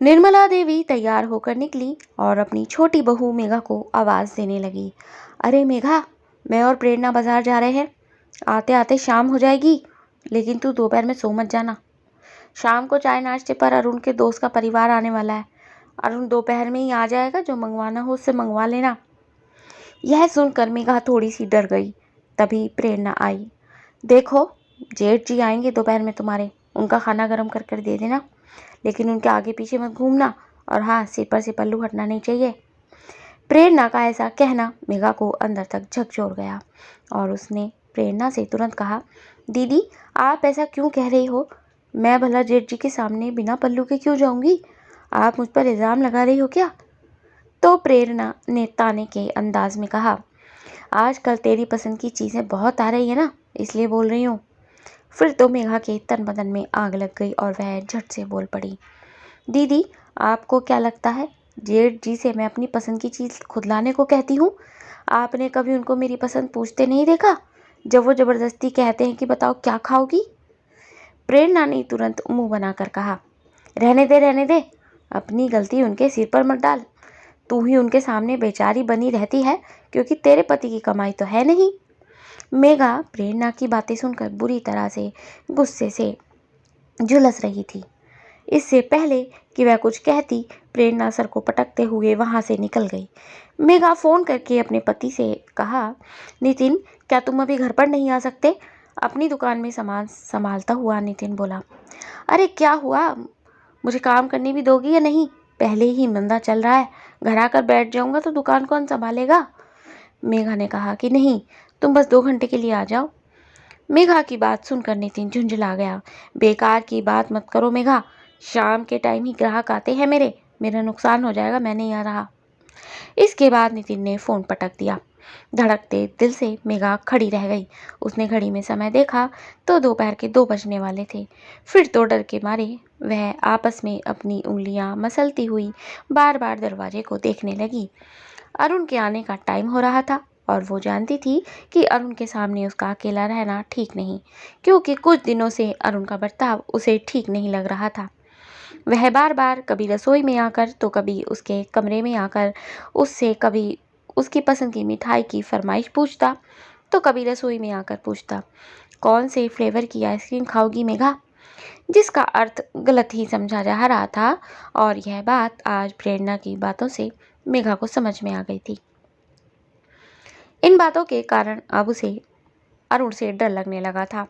निर्मला देवी तैयार होकर निकली और अपनी छोटी बहू मेघा को आवाज़ देने लगी। अरे मेघा, मैं और प्रेरणा बाजार जा रहे हैं। आते आते शाम हो जाएगी, लेकिन तू दोपहर में सो मत जाना। शाम को चाय नाश्ते पर अरुण के दोस्त का परिवार आने वाला है। अरुण दोपहर में ही आ जाएगा, जो मंगवाना हो उससे मंगवा लेना। यह सुनकर मेघा थोड़ी सी डर गई। तभी प्रेरणा आई। देखो, जेठ जी आएंगे दोपहर में तुम्हारे, उनका खाना गर्म कर कर दे देना, लेकिन उनके आगे पीछे मत घूमना। और हाँ, सिर पर से पल्लू हटना नहीं चाहिए। प्रेरणा का ऐसा कहना मेघा को अंदर तक झकझोर गया और उसने प्रेरणा से तुरंत कहा, दीदी आप ऐसा क्यों कह रही हो? मैं भला जेठ जी के सामने बिना पल्लू के क्यों जाऊंगी? आप मुझ पर इल्ज़ाम लगा रही हो क्या? तो प्रेरणा ने ताने के अंदाज में कहा, आजकल तेरी पसंद की चीज़ें बहुत आ रही है ना, इसलिए बोल रही हूँ। फिर तो मेघा के तन बदन में आग लग गई और वह झट से बोल पड़ी, दीदी आपको क्या लगता है जेठ जी से मैं अपनी पसंद की चीज़ खुद लाने को कहती हूँ? आपने कभी उनको मेरी पसंद पूछते नहीं देखा, जब वो ज़बरदस्ती कहते हैं कि बताओ क्या खाओगी? प्रेरणा ने तुरंत मुंह बनाकर कहा, रहने दे, अपनी गलती उनके सिर पर मत डाल। तू ही उनके सामने बेचारी बनी रहती है, क्योंकि तेरे पति की कमाई तो है नहीं। मेघा प्रेरणा की बातें सुनकर बुरी तरह से गुस्से से झुलस रही थी। इससे पहले कि वह कुछ कहती, प्रेरणा सर को पटकते हुए वहां से निकल गई। मेघा फोन करके अपने पति से कहा, नितिन क्या तुम अभी घर पर नहीं आ सकते? अपनी दुकान में सामान संभालता हुआ नितिन बोला। अरे क्या हुआ, मुझे काम करने भी दोगी या नहीं? पहले ही मंदा चल रहा है, घर आकर बैठ जाऊंगा तो दुकान कौन संभालेगा? मेघा ने कहा कि नहीं, तुम बस 2 घंटे के लिए आ जाओ। मेघा की बात सुनकर नितिन झुंझला गया। बेकार की बात मत करो मेघा, शाम के टाइम ही ग्राहक आते हैं मेरा नुकसान हो जाएगा, मैं नहीं आ रहा। इसके बाद नितिन ने फोन पटक दिया। धड़कते दिल से मेघा खड़ी रह गई। उसने घड़ी में समय देखा तो दोपहर के 2 बजने वाले थे। फिर तो डर के मारे वह आपस में अपनी उंगलियां मसलती हुई बार बार दरवाजे को देखने लगी। अरुण के आने का टाइम हो रहा था और वो जानती थी कि अरुण के सामने उसका अकेला रहना ठीक नहीं, क्योंकि कुछ दिनों से अरुण का बर्ताव उसे ठीक नहीं लग रहा था। वह बार बार कभी रसोई में आकर तो कभी उसके कमरे में आकर उससे कभी उसकी पसंद की मिठाई की फरमाइश पूछता, तो कभी रसोई में आकर पूछता, कौन से फ्लेवर की आइसक्रीम खाओगी मेघा? जिसका अर्थ गलत ही समझा जा रहा था। और यह बात आज प्रेरणा की बातों से मेघा को समझ में आ गई थी। इन बातों के कारण अब उसे अरुण से डर लगने लगा था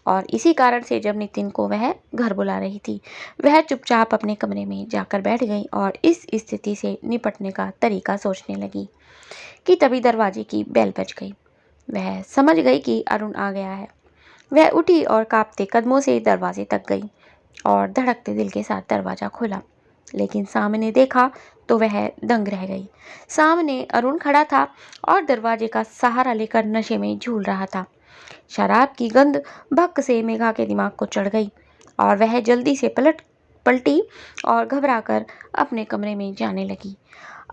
और इसी कारण से जब नितिन को वह घर बुला रही थी, वह चुपचाप अपने कमरे में जाकर बैठ गई और इस स्थिति से निपटने का तरीका सोचने लगी कि तभी दरवाजे की बेल बज गई। वह समझ गई कि अरुण आ गया है। वह उठी और कांपते कदमों से दरवाजे तक गई और धड़कते दिल के साथ दरवाज़ा खोला, लेकिन सामने देखा तो वह दंग रह गई। सामने अरुण खड़ा था और दरवाजे का सहारा लेकर नशे में झूल रहा था। शराब की गंध भक्क से मेघा के दिमाग को चढ़ गई और वह जल्दी से पलटी और घबराकर अपने कमरे में जाने लगी।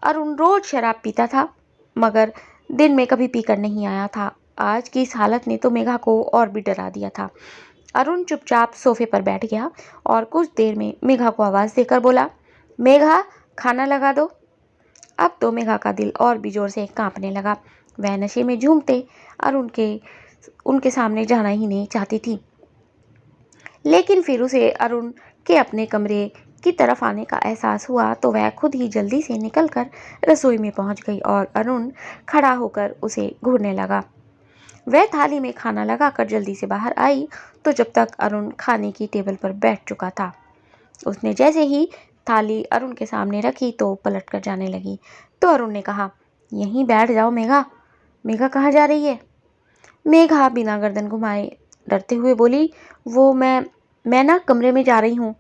अरुण रोज शराब पीता था, मगर दिन में कभी पीकर नहीं आया था। आज की इस हालत ने तो मेघा को और भी डरा दिया था। अरुण चुपचाप सोफे पर बैठ गया और कुछ देर में मेघा को आवाज़ देकर बोला, मेघा खाना लगा दो। अब तो मेघा का दिल और भी जोर से कांपने लगा। वह नशे में झूमते अरुण के उनके सामने जाना ही नहीं चाहती थी, लेकिन फिर उसे अरुण के अपने कमरे की तरफ आने का एहसास हुआ तो वह खुद ही जल्दी से निकलकर रसोई में पहुंच गई और अरुण खड़ा होकर उसे घूरने लगा। वह थाली में खाना लगाकर जल्दी से बाहर आई तो जब तक अरुण खाने की टेबल पर बैठ चुका था। उसने जैसे ही थाली अरुण के सामने रखी तो पलट कर जाने लगी। तो अरुण ने कहा, यहीं बैठ जाओ मेघा। मेघा कहाँ जा रही है? मेघा बिना गर्दन घुमाए डरते हुए बोली, वो मैं ना कमरे में जा रही हूँ,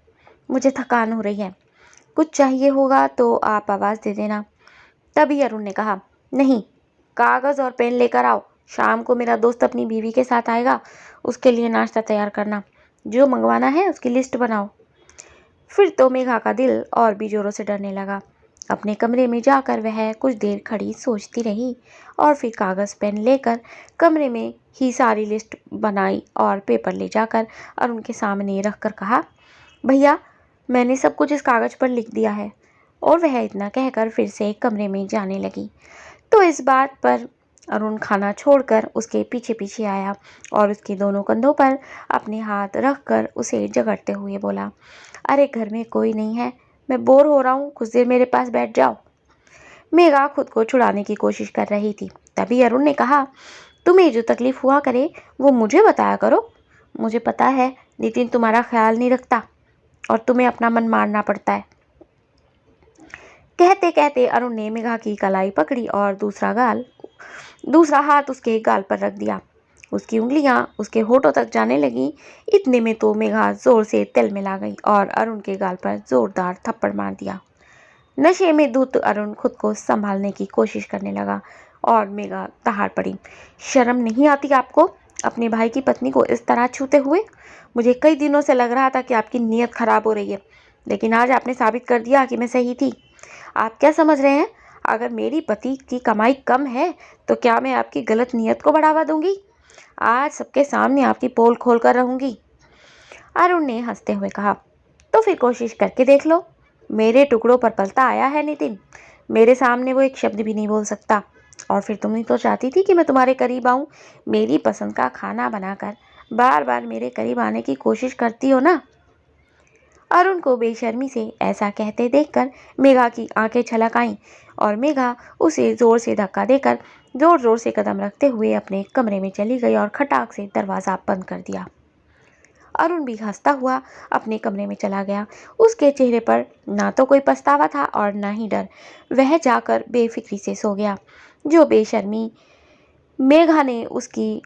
मुझे थकान हो रही है, कुछ चाहिए होगा तो आप आवाज़ दे देना। तभी अरुण ने कहा, नहीं, कागज़ और पेन लेकर आओ, शाम को मेरा दोस्त अपनी बीवी के साथ आएगा, उसके लिए नाश्ता तैयार करना, जो मंगवाना है उसकी लिस्ट बनाओ। फिर तो मेघा का दिल और भी जोरों से डरने लगा। अपने कमरे में जाकर वह कुछ देर खड़ी सोचती रही और फिर कागज़ पेन लेकर कमरे में ही सारी लिस्ट बनाई और पेपर ले जाकर अरुण के सामने रख कर कहा, भैया मैंने सब कुछ इस कागज़ पर लिख दिया है। और वह इतना कहकर फिर से कमरे में जाने लगी। तो इस बात पर अरुण खाना छोड़कर उसके पीछे पीछे आया और उसके दोनों कंधों पर अपने हाथ रखकर उसे जगड़ते हुए बोला, अरे घर में कोई नहीं है, मैं बोर हो रहा हूँ, कुछ देर मेरे पास बैठ जाओ। मेघा खुद को छुड़ाने की कोशिश कर रही थी। तभी अरुण ने कहा, तुम्हें जो तकलीफ हुआ करे वो मुझे बताया करो। मुझे पता है नितिन तुम्हारा ख्याल नहीं रखता और तुम्हें अपना मन मारना पड़ता है। कहते कहते अरुण ने मेघा की कलाई पकड़ी और दूसरा हाथ उसके गाल पर रख दिया। उसकी उंगलियां उसके होठों तक जाने लगी। इतने में तो मेघा जोर से तिल मिला गई और अरुण के गाल पर जोरदार थप्पड़ मार दिया। नशे में धुत अरुण खुद को संभालने की कोशिश करने लगा और मेघा दहाड़ पड़ी। शर्म नहीं आती आपको अपने भाई की पत्नी को इस तरह छूते हुए? मुझे कई दिनों से लग रहा था कि आपकी नीयत खराब हो रही है, लेकिन आज आपने साबित कर दिया कि मैं सही थी। आप क्या समझ रहे हैं? अगर मेरी पति की कमाई कम है तो क्या मैं आपकी गलत नीयत को बढ़ावा दूंगी? आज सबके सामने आपकी पोल खोल कर रहूंगी। अरुण ने हंसते हुए कहा, तो फिर कोशिश करके देख लो। मेरे टुकड़ों पर पलता आया है नितिन, मेरे सामने वो एक शब्द भी नहीं बोल सकता। और फिर तुम ही तो चाहती थी कि मैं तुम्हारे करीब आऊं, मेरी पसंद का खाना बनाकर बार बार मेरे करीब आने की कोशिश करती हो ना। अरुण को बेशर्मी से ऐसा कहते देखकर मेघा की आंखें छलक आईं और मेघा उसे जोर से धक्का देकर जोर जोर से कदम रखते हुए अपने कमरे में चली गई और खटाक से दरवाज़ा बंद कर दिया। अरुण भी हंसता हुआ अपने कमरे में चला गया। उसके चेहरे पर ना तो कोई पछतावा था और ना ही डर। वह जाकर बेफिक्री से सो गया। जो बेशर्मी मेघा ने उसकी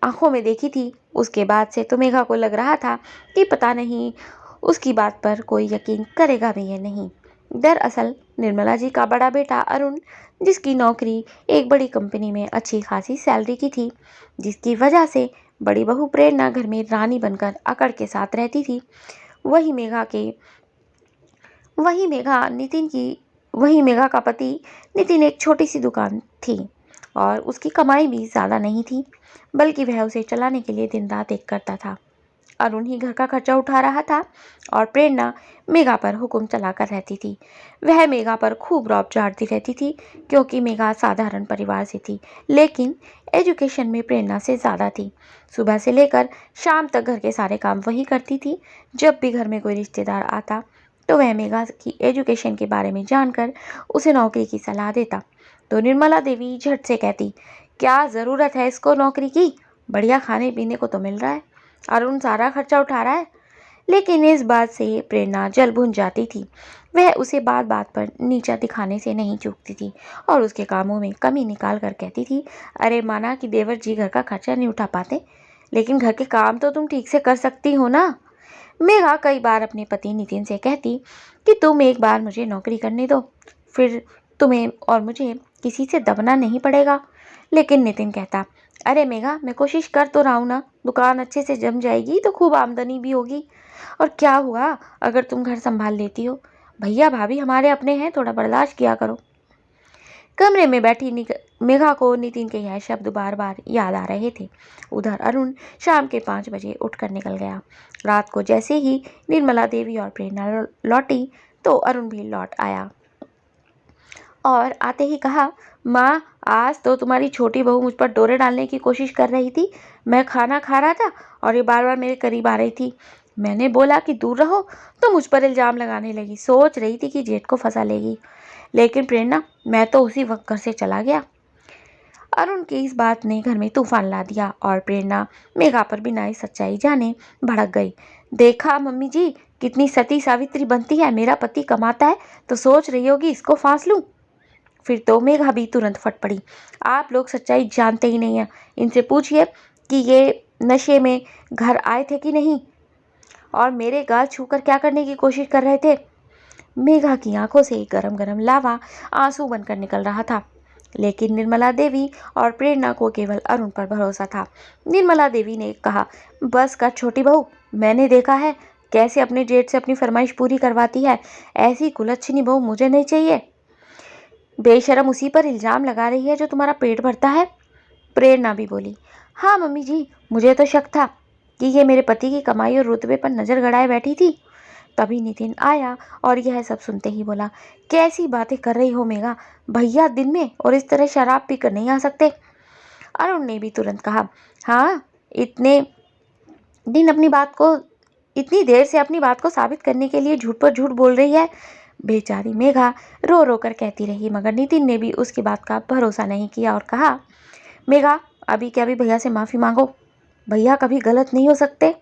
आंखों में देखी थी, उसके बाद से तो मेघा को लग रहा था कि पता नहीं उसकी बात पर कोई यकीन करेगा भी या नहीं। दरअसल निर्मला जी का बड़ा बेटा अरुण, जिसकी नौकरी एक बड़ी कंपनी में अच्छी खासी सैलरी की थी, जिसकी वजह से बड़ी बहू प्रेरणा घर में रानी बनकर अकड़ के साथ रहती थी, वही मेघा के वही मेघा नितिन की वही मेघा का पति नितिन एक छोटी सी दुकान थी और उसकी कमाई भी ज़्यादा नहीं थी, बल्कि वह उसे चलाने के लिए दिन रात एक करता था। अरुण ही घर का खर्चा उठा रहा था और प्रेरणा मेघा पर हुक्म चलाकर रहती थी। वह मेघा पर खूब रौब झाड़ती रहती थी क्योंकि मेघा साधारण परिवार से थी, लेकिन एजुकेशन में प्रेरणा से ज़्यादा थी। सुबह से लेकर शाम तक घर के सारे काम वही करती थी। जब भी घर में कोई रिश्तेदार आता तो वह मेघा की एजुकेशन के बारे में जानकर उसे नौकरी की सलाह देता, तो निर्मला देवी झट से कहती, क्या ज़रूरत है इसको नौकरी की, बढ़िया खाने पीने को तो मिल रहा है, अरुण सारा खर्चा उठा रहा है। लेकिन इस बात से प्रेरणा जल भुन जाती थी। वह उसे बात बात पर नीचा दिखाने से नहीं चूकती थी और उसके कामों में कमी निकाल कर कहती थी, अरे माना कि देवर जी घर का खर्चा नहीं उठा पाते, लेकिन घर के काम तो तुम ठीक से कर सकती हो ना। मेघा कई बार अपने पति नितिन से कहती कि तुम एक बार मुझे नौकरी करने दो, फिर तुम्हें और मुझे किसी से दबना नहीं पड़ेगा। लेकिन नितिन कहता, अरे मेघा, मैं कोशिश कर तो रहा हूँ ना, दुकान अच्छे से जम जाएगी तो खूब आमदनी भी होगी, और क्या हुआ अगर तुम घर संभाल लेती हो, भैया भाभी हमारे अपने हैं, थोड़ा बर्दाश्त किया करो। कमरे में बैठी मेघा को नितिन के यह शब्द बार बार याद आ रहे थे। उधर अरुण शाम के 5 बजे उठकर निकल गया। रात को जैसे ही निर्मला देवी और प्रेरणा लौटी तो अरुण भी लौट आया और आते ही कहा, माँ, आज तो तुम्हारी छोटी बहू मुझ पर डोरे डालने की कोशिश कर रही थी। मैं खाना खा रहा था और ये बार बार मेरे करीब आ रही थी। मैंने बोला कि दूर रहो तो मुझ पर इल्ज़ाम लगाने लगी। सोच रही थी कि जेठ को फंसा लेगी, लेकिन प्रेरणा, मैं तो उसी वक्त घर से चला गया। अरुण की इस बात ने घर में तूफान ला दिया और प्रेरणा मेघा पर बिना ही सच्चाई जाने भड़क गई। देखा मम्मी जी, कितनी सती सावित्री बनती है, मेरा पति कमाता है तो सोच रही होगी इसको फांस लूं। फिर तो मेघा भी तुरंत फट पड़ी, आप लोग सच्चाई जानते ही नहीं हैं, इनसे पूछिए कि ये नशे में घर आए थे कि नहीं और मेरे गाल छूकर क्या करने की कोशिश कर रहे थे। मेघा की आंखों से गरम गरम लावा आंसू बनकर निकल रहा था, लेकिन निर्मला देवी और प्रेरणा को केवल अरुण पर भरोसा था। निर्मला देवी ने कहा, बस कर छोटी बहू, मैंने देखा है कैसे अपने जेठ से अपनी फरमाइश पूरी करवाती है, ऐसी कुलच्छनी बहू मुझे नहीं चाहिए। बेशरम उसी पर इल्ज़ाम लगा रही है जो तुम्हारा पेट भरता है। प्रेरणा भी बोली, हाँ मम्मी जी, मुझे तो शक था कि ये मेरे पति की कमाई और रुतबे पर नज़र गड़ाए बैठी थी, तभी नितिन आया और यह सब सुनते ही बोला, कैसी बातें कर रही हो मेघा, भैया दिन में और इस तरह शराब पीकर नहीं आ सकते। अरुण ने भी तुरंत कहा, हाँ इतनी देर से अपनी बात को साबित करने के लिए झूठ पर झूठ बोल रही है। बेचारी मेघा रो रो कर कहती रही, मगर नितिन ने भी उसकी बात का भरोसा नहीं किया और कहा, मेघा अभी के अभी भैया से माफ़ी मांगो, भैया कभी गलत नहीं हो सकते।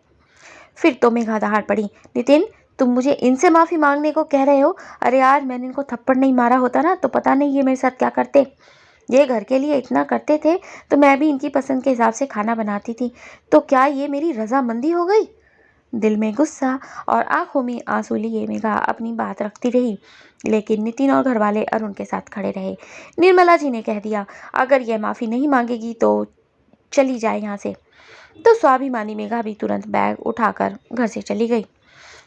फिर तो मेघा दहाड़ पड़ी, नितिन तुम मुझे इनसे माफ़ी मांगने को कह रहे हो? अरे आज मैंने इनको थप्पड़ नहीं मारा होता ना तो पता नहीं ये मेरे साथ क्या करते। ये घर के लिए इतना करते थे तो मैं भी इनकी पसंद के हिसाब से खाना बनाती थी, तो क्या ये मेरी रजामंदी हो गई? दिल में गुस्सा और आंखों में आंसू लिए मेघा अपनी बात रखती रही, लेकिन नितिन और घरवाले अरुण के साथ खड़े रहे। निर्मला जी ने कह दिया, अगर यह माफ़ी नहीं मांगेगी तो चली जाए यहाँ से। तो स्वाभिमानी मेघा भी तुरंत बैग उठाकर घर से चली गई।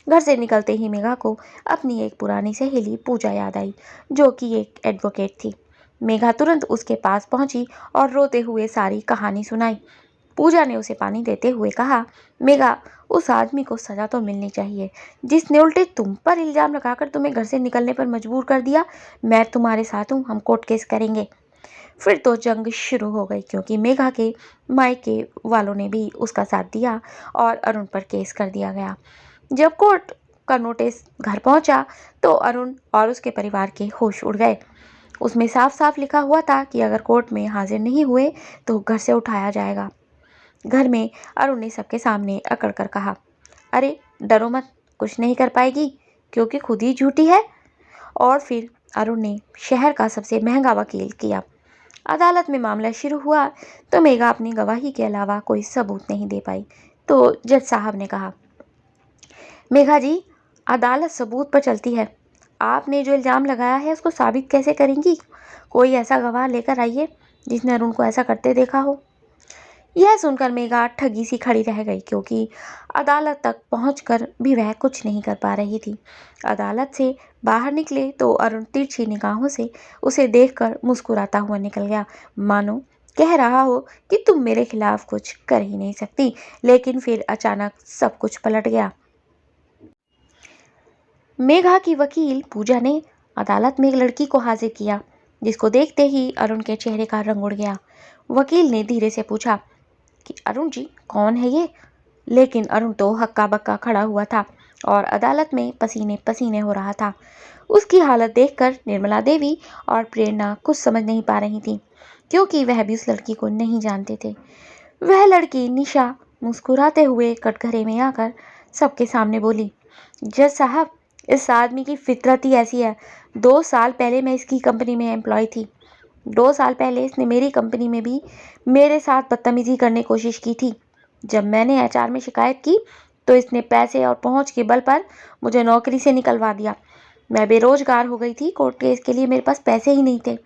घर से निकलते ही मेघा को अपनी एक पुरानी सहेली पूजा याद आई, जो कि एक एडवोकेट थी। मेघा तुरंत उसके पास पहुंची और रोते हुए सारी कहानी सुनाई। पूजा ने उसे पानी देते हुए कहा, मेघा उस आदमी को सजा तो मिलनी चाहिए जिसने उल्टे तुम पर इल्जाम लगाकर तुम्हें घर से निकलने पर मजबूर कर दिया। मैं तुम्हारे साथ हूँ, हम कोर्ट केस करेंगे। फिर तो जंग शुरू हो गई, क्योंकि मेघा के मायके वालों ने भी उसका साथ दिया और अरुण पर केस कर दिया गया। जब कोर्ट का नोटिस घर पहुंचा तो अरुण और उसके परिवार के होश उड़ गए। उसमें साफ साफ लिखा हुआ था कि अगर कोर्ट में हाजिर नहीं हुए तो घर से उठाया जाएगा। घर में अरुण ने सबके सामने अकड़ कर कहा, अरे डरो मत, कुछ नहीं कर पाएगी क्योंकि खुद ही झूठी है। और फिर अरुण ने शहर का सबसे महंगा वकील किया। अदालत में मामला शुरू हुआ तो मेघा अपनी गवाही के अलावा कोई सबूत नहीं दे पाई। तो जज साहब ने कहा, मेघा जी, अदालत सबूत पर चलती है, आपने जो इल्ज़ाम लगाया है उसको साबित कैसे करेंगी? कोई ऐसा गवाह लेकर आइए जिसने अरुण को ऐसा करते देखा हो। यह सुनकर मेघा ठगी सी खड़ी रह गई, क्योंकि अदालत तक पहुंचकर भी वह कुछ नहीं कर पा रही थी। अदालत से बाहर निकले तो अरुण तिरछी निगाहों से उसे देखकर मुस्कुराता हुआ निकल गया, मानो कह रहा हो कि तुम मेरे खिलाफ कुछ कर ही नहीं सकती। लेकिन फिर अचानक सब कुछ पलट गया। मेघा की वकील पूजा ने अदालत में एक लड़की को हाजिर किया, जिसको देखते ही अरुण के चेहरे का रंग उड़ गया। वकील ने धीरे से पूछा कि अरुण जी कौन है ये? लेकिन अरुण तो हक्का बक्का खड़ा हुआ था और अदालत में पसीने पसीने हो रहा था। उसकी हालत देखकर निर्मला देवी और प्रेरणा कुछ समझ नहीं पा रही थी, क्योंकि वह भी उस लड़की को नहीं जानते थे। वह लड़की निशा मुस्कुराते हुए कटघरे में आकर सबके सामने बोली, जज साहब, इस आदमी की फितरत ही ऐसी है। 2 साल पहले मैं इसकी कंपनी में एम्प्लॉय थी। 2 साल पहले इसने मेरी कंपनी में भी मेरे साथ बदतमीजी करने की कोशिश की थी। जब मैंने एचआर में शिकायत की तो इसने पैसे और पहुंच के बल पर मुझे नौकरी से निकलवा दिया। मैं बेरोजगार हो गई थी, कोर्ट केस के लिए मेरे पास पैसे ही नहीं थे।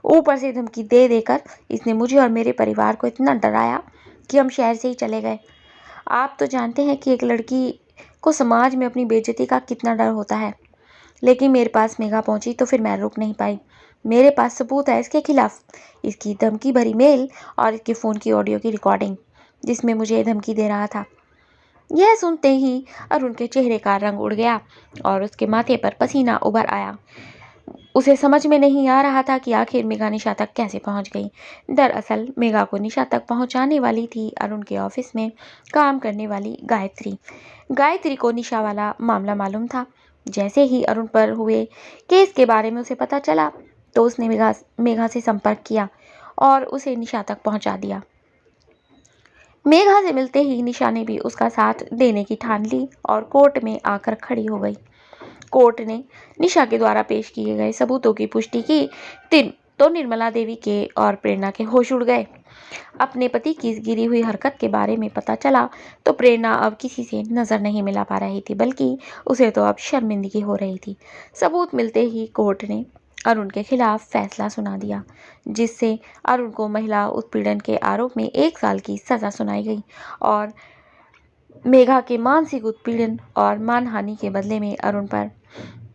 ऊपर से धमकी दे देकर इसने मुझे और मेरे परिवार को इतना डराया कि हम शहर से ही चले गए। आप तो जानते हैं कि एक लड़की को समाज में अपनी बेइज्जती का कितना डर होता है। लेकिन मेरे पास मेघा पहुंची तो फिर मैं रुक नहीं पाई। मेरे पास सबूत है इसके खिलाफ, इसकी धमकी भरी मेल और इसके फ़ोन की ऑडियो की रिकॉर्डिंग, जिसमें मुझे धमकी दे रहा था। यह सुनते ही अरुण के चेहरे का रंग उड़ गया और उसके माथे पर पसीना उभर आया। उसे समझ में नहीं आ रहा था कि आखिर मेघा निशा तक कैसे पहुंच गई। दरअसल मेघा को निशा तक पहुंचाने वाली थी अरुण के ऑफिस में काम करने वाली गायत्री। गायत्री को निशा वाला मामला मालूम था। जैसे ही अरुण पर हुए केस के बारे में उसे पता चला तो उसने मेघा से संपर्क किया और उसे निशा तक पहुंचा दिया। मेघा से मिलते ही निशा ने भी उसका साथ देने की ठान ली और कोर्ट में आकर खड़ी हो गई। कोर्ट ने निशा के द्वारा पेश किए गए सबूतों की पुष्टि की तो निर्मला देवी के और प्रेरणा के होश उड़ गए। अपने पति की इस गिरी हुई हरकत के बारे में पता चला तो प्रेरणा अब किसी से नजर नहीं मिला पा रही थी, बल्कि उसे तो अब शर्मिंदगी हो रही थी। सबूत मिलते ही कोर्ट ने अरुण के खिलाफ फैसला सुना दिया, जिससे अरुण को महिला उत्पीड़न के आरोप में 1 साल की सजा सुनाई गई और मेघा के मानसिक उत्पीड़न और मानहानि के बदले में अरुण पर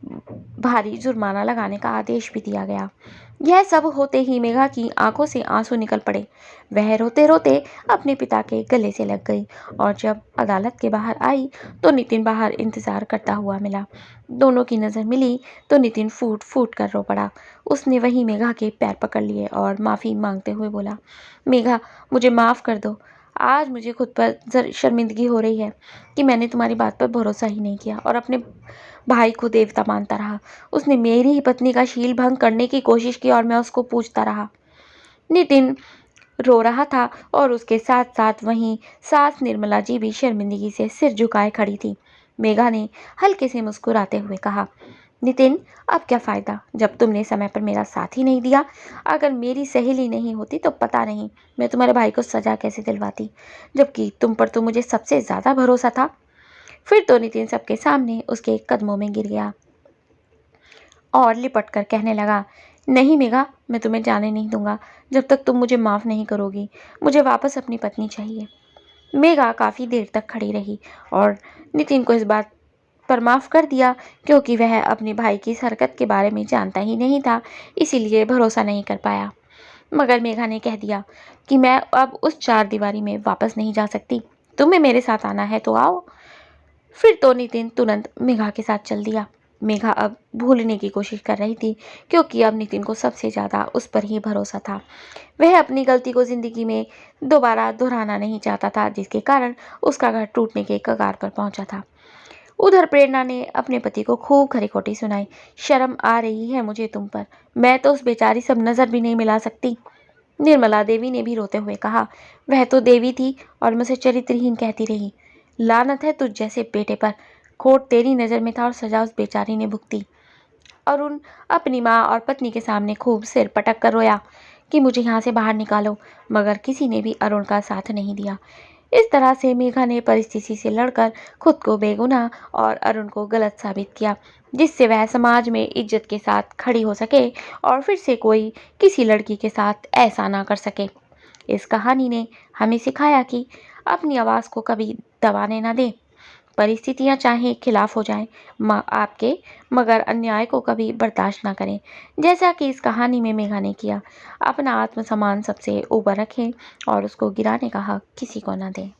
भारी जुर्माना लगाने का आदेश भी दिया गया। यह सब होते ही मेघा की आंखों से आंसू निकल पड़े। वह रोते रोते अपने पिता के गले से लग गई और जब अदालत के बाहर आई तो नितिन बाहर इंतजार करता हुआ मिला। दोनों की नज़र मिली तो नितिन फूट फूट कर रो पड़ा। उसने वहीं मेघा के पैर पकड़ लिए और माफ़ी मांगते हुए बोला, मेघा, मुझे माफ़ कर दो। आज मुझे खुद पर शर्मिंदगी हो रही है कि मैंने तुम्हारी बात पर भरोसा ही नहीं किया और अपने भाई को देवता मानता रहा। उसने मेरी ही पत्नी का शील भंग करने की कोशिश की और मैं उसको पूछता रहा। नितिन रो रहा था और उसके साथ साथ वहीं सास निर्मला जी भी शर्मिंदगी से सिर झुकाए खड़ी थी। मेघा ने हल्के से मुस्कुराते हुए कहा, नितिन, अब क्या फ़ायदा जब तुमने समय पर मेरा साथ ही नहीं दिया। अगर मेरी सहेली नहीं होती तो पता नहीं मैं तुम्हारे भाई को सज़ा कैसे दिलवाती, जबकि तुम पर तो मुझे सबसे ज़्यादा भरोसा था। फिर तो नितिन सबके सामने उसके कदमों में गिर गया और लिपट कर कहने लगा, नहीं मेघा, मैं तुम्हें जाने नहीं दूंगा जब तक तुम मुझे माफ़ नहीं करोगी। मुझे वापस अपनी पत्नी चाहिए। मेघा काफ़ी देर तक खड़ी रही और नितिन को इस बात पर माफ़ कर दिया क्योंकि वह अपने भाई की इस हरकत के बारे में जानता ही नहीं था, इसीलिए भरोसा नहीं कर पाया। मगर मेघा ने कह दिया कि मैं अब उस चार दीवारी में वापस नहीं जा सकती। तुम्हें मेरे साथ आना है तो आओ। फिर तो नितिन तुरंत मेघा के साथ चल दिया। मेघा अब भूलने की कोशिश कर रही थी क्योंकि अब नितिन को सबसे ज़्यादा उस पर ही भरोसा था। वह अपनी गलती को ज़िंदगी में दोबारा दोहराना नहीं चाहता था, जिसके कारण उसका घर टूटने के कगार पर पहुंचा था। उधर प्रेरणा ने अपने पति को खूब खरी-खोटी सुनाई। शर्म आ रही है मुझे तुम पर। मैं तो उस बेचारी सब नज़र भी नहीं मिला सकती। निर्मला देवी ने भी रोते हुए कहा, वह तो देवी थी और मुझे चरित्रहीन कहती रही। लानत है तुझ जैसे बेटे पर। खोट तेरी नज़र में था और सजा उस बेचारी ने भुगती। अरुण अपनी माँ और पत्नी के सामने खूब सिर पटक कर रोया कि मुझे यहाँ से बाहर निकालो, मगर किसी ने भी अरुण का साथ नहीं दिया। इस तरह से मेघा ने परिस्थिति से लड़कर खुद को बेगुनाह और अरुण को गलत साबित किया, जिससे वह समाज में इज्जत के साथ खड़ी हो सके और फिर से कोई किसी लड़की के साथ ऐसा ना कर सके। इस कहानी ने हमें सिखाया कि अपनी आवाज़ को कभी दबाने ना दें। परिस्थितियाँ चाहे खिलाफ हो जाएं आपके, मगर अन्याय को कभी बर्दाश्त ना करें, जैसा कि इस कहानी में मेघा ने किया। अपना आत्मसम्मान सबसे ऊपर रखें और उसको गिराने का हक किसी को ना दें।